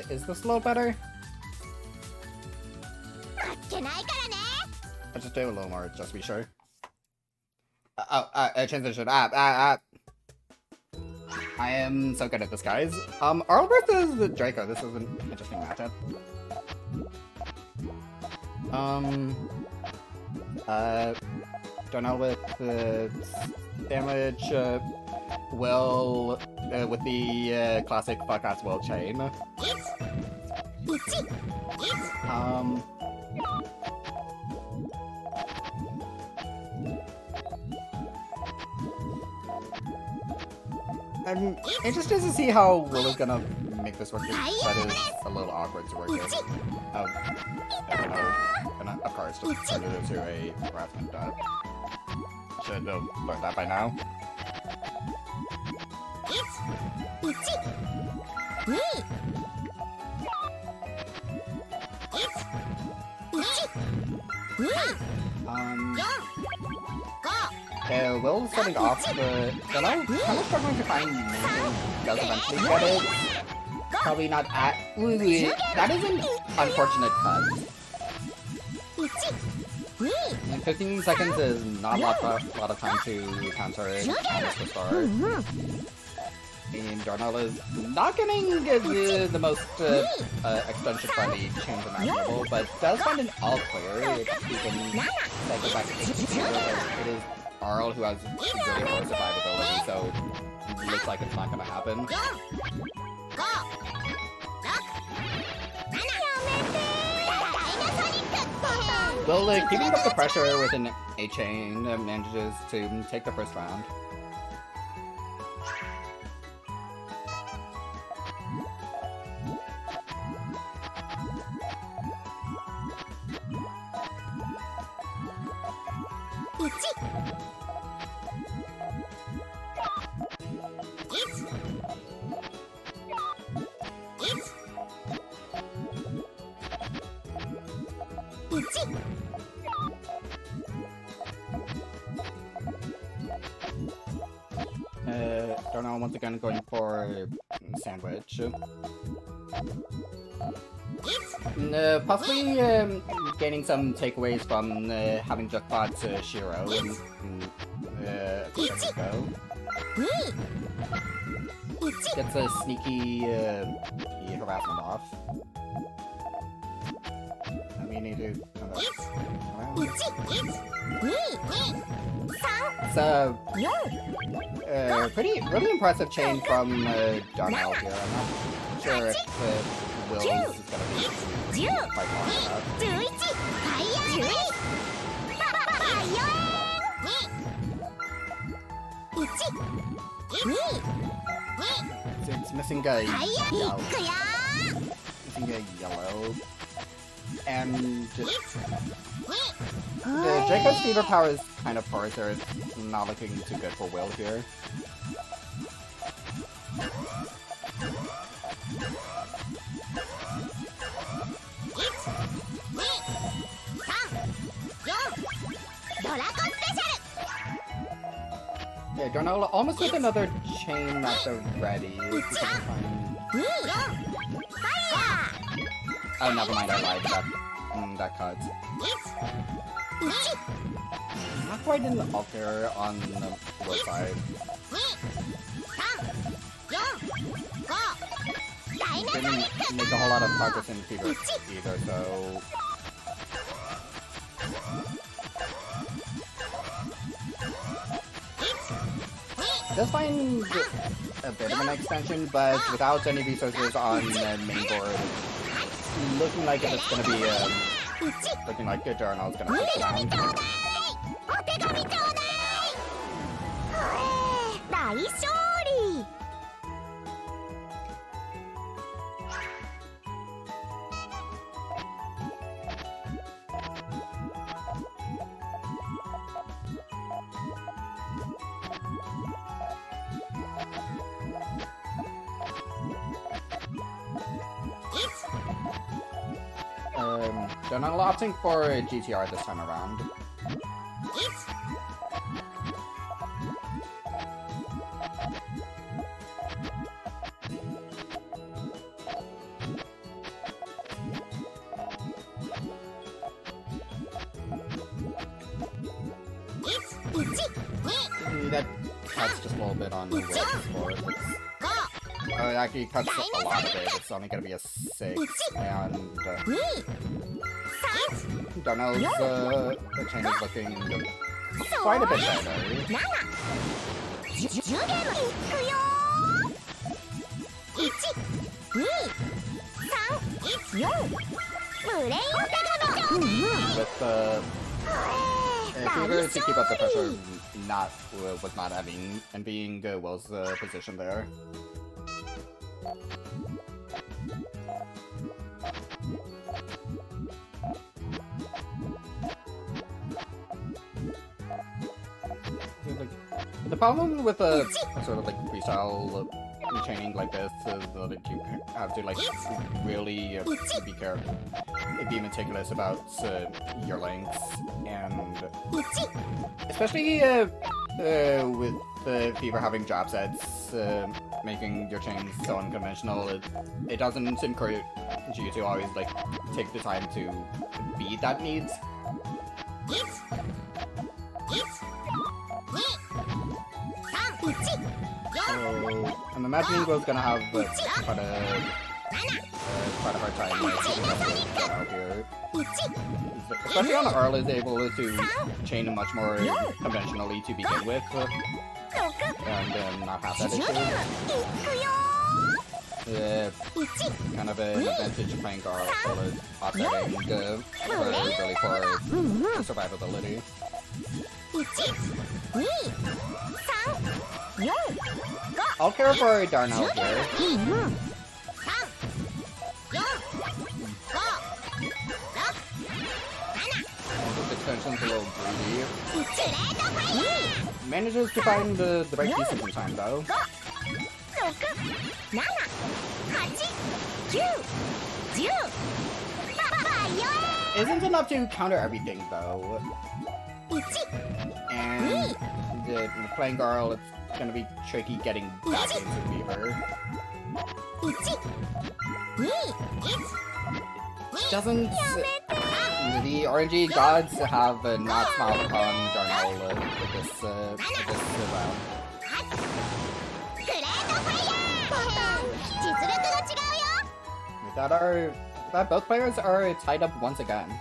Is this a little better? I'll just do a little more, just to be sure. Transition. I am so good at this, guys. Arle versus Draco. This is an interesting matchup. Darnell with the damage, Will with the classic fuck-ass Will chain. I'm interested to see how Will is gonna make this work. That is a little awkward to work with. Of course, just turn it into a harassment. Should have learned that by now. Will's setting off the... I'm kind of struggling to find does eventually get it. Probably not at... Ooh, that is an unfortunate cut. 15 seconds is not a lot of time to counter it almost to start. And Darnell is not getting the most expensive-friendly change imaginable, but does find an all clear if he can cycle back to it is Arle who has really poor survivability, so it looks like it's not gonna happen. Well, keeping up the pressure with an A-chain manages to take the first round. Darnell once again going for sandwich. Possibly gaining some takeaways from having just fought Shiro and Draco. Gets a sneaky harassment off. And we need to come back around. So, really impressive chain from Darnell here. I'm not sure if Will's is gonna be quite long enough. It's missing a yellow. And Draco's fever power is kind of poor, so it's not looking too good for Will here. Yeah, Darnell almost with another chain at the ready. Oh, never mind, I lied about that cut. Not quite in the altar on the Will side. Didn't make a whole lot of progress in fever either, so... Does find a bit of an extension, but without any resources on the main board, looking like it's gonna be looking like Darnell's gonna take down. Darnell opting for a GTR this time around. That cuts just a little bit on the way for it. It actually cuts a lot of it. It's only gonna be a 6, and Darnell's chain is looking quite a bit better. With Fever to keep up the pressure was not having, and being Will's position there. The problem with a sort of like freestyle chaining like this is that you have to like really be meticulous about your lengths, and especially with Fever having drop sets, making your chains so unconventional, it doesn't encourage you to always like take the time to beat that needs. I'm imagining Will's gonna have quite a hard time out here. Especially on Arle is able to chain much more conventionally to begin with, and not have that issue. Kind of an advantage of playing Arle is offsetting really for survivability. I'll care for Darnell here. This extension's a little greedy. Manages to find the right pieces in time, though. Isn't enough to counter everything, though. And playing Arle, it's gonna be tricky getting back into Fever. Doesn't the RNG gods have not smiled upon Darnell this round? That both players are tied up once again.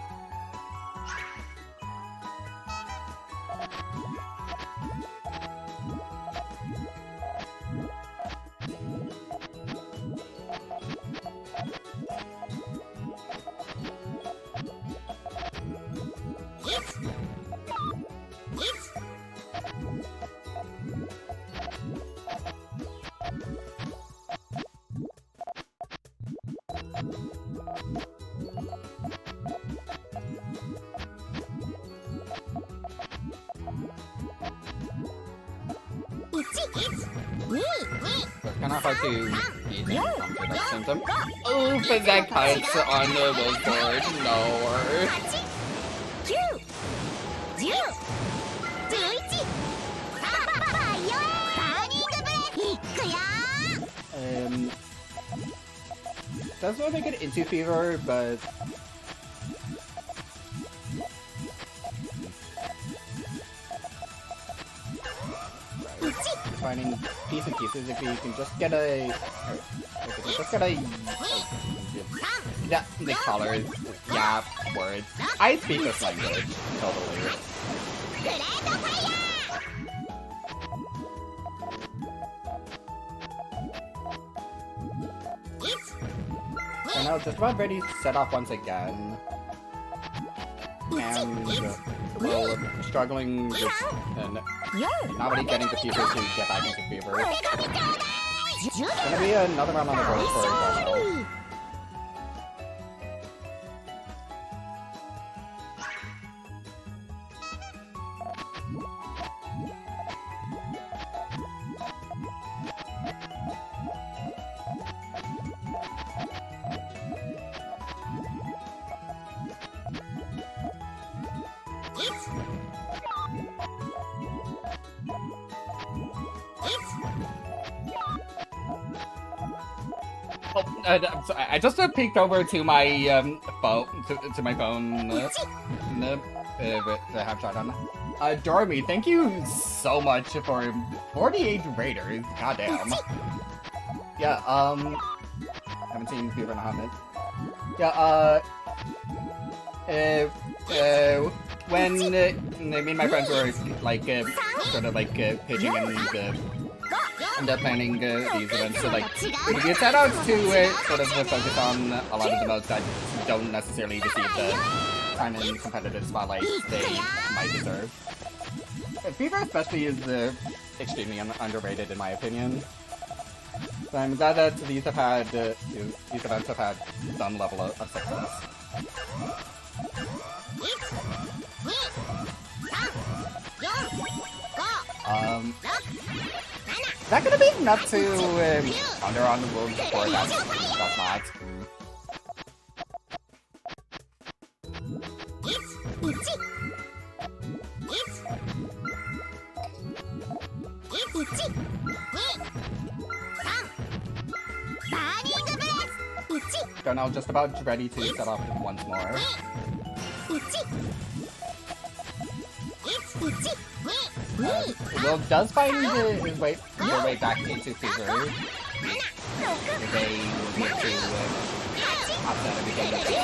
It's kind of hard to eat and come to that symptom. Oh, but that cuts on the board. No. That's what make it into Fever, but finding piece and pieces. If you can just get the colors, yeah, words. I speak this language, totally. And I was just about ready to set off once again. And, well, struggling with, not really getting the pieces to get back into Fever. It's gonna be another round on the board for Darnell. Oh, I'm sorry. I just peeked over to my phone, to my phone, to have shot on. Dormy, thank you so much for 48 raiders. Goddamn. Yeah, haven't seen people in a hot minute. Yeah, when me and my friends were like sort of like pitching and planning these events, so like we set out to sort of focus on a lot of the modes that don't necessarily receive the time and competitive spotlight they might deserve. Fever especially is extremely underrated in my opinion. So I'm glad that these events have had some level of success. Is that gonna be enough to counter on the world before that's not? Darnell just about ready to set off once more. Will does find his way back into Fever. They need to offset everything that they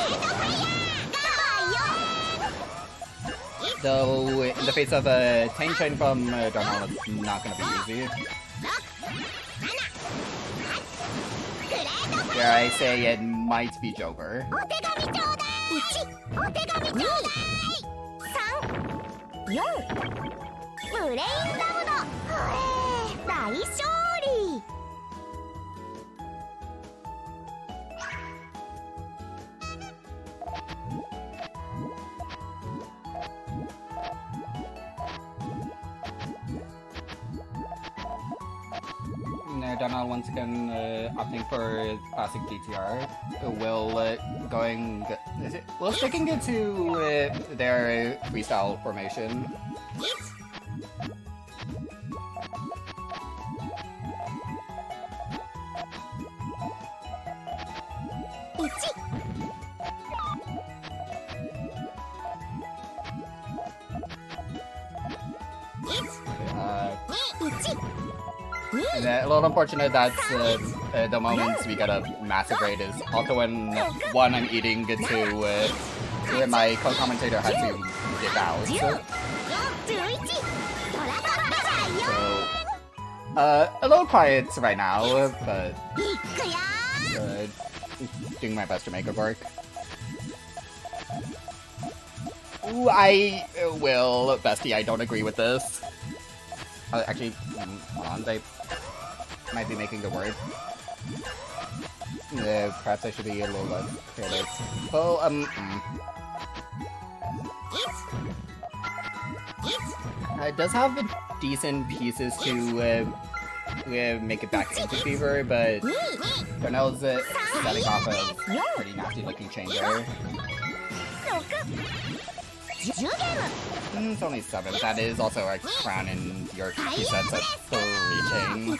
though in the face of a tank chain from Darnell, it's not going to be easy. Dare I say it might be Jover. Darnell once again opting for classic DTR. Will sticking it to their freestyle formation. A little unfortunate that the moments we get a massive raid is also when one I'm eating to my co-commentator had to dip out. So, a little quiet right now, but doing my best to make it work. Ooh, I will, bestie, I don't agree with this. Actually, hold on, they might be making the word. Perhaps I should be a little less careless. Oh, it does have decent pieces to make it back into Fever, but Darnell's setting off a pretty nasty looking chain there. It's only 7. That is also a crown and your presets at 3 chain.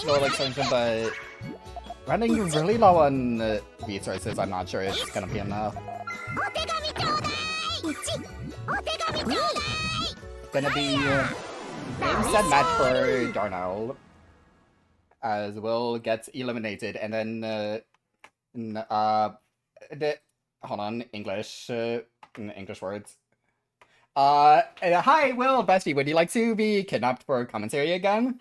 Slow like something, but running really low on resources, I'm not sure it's gonna be enough. Gonna be game set match for Darnell, as Will gets eliminated, and then hold on, English words. Hi Will, bestie, would you like to be kidnapped for commentary again?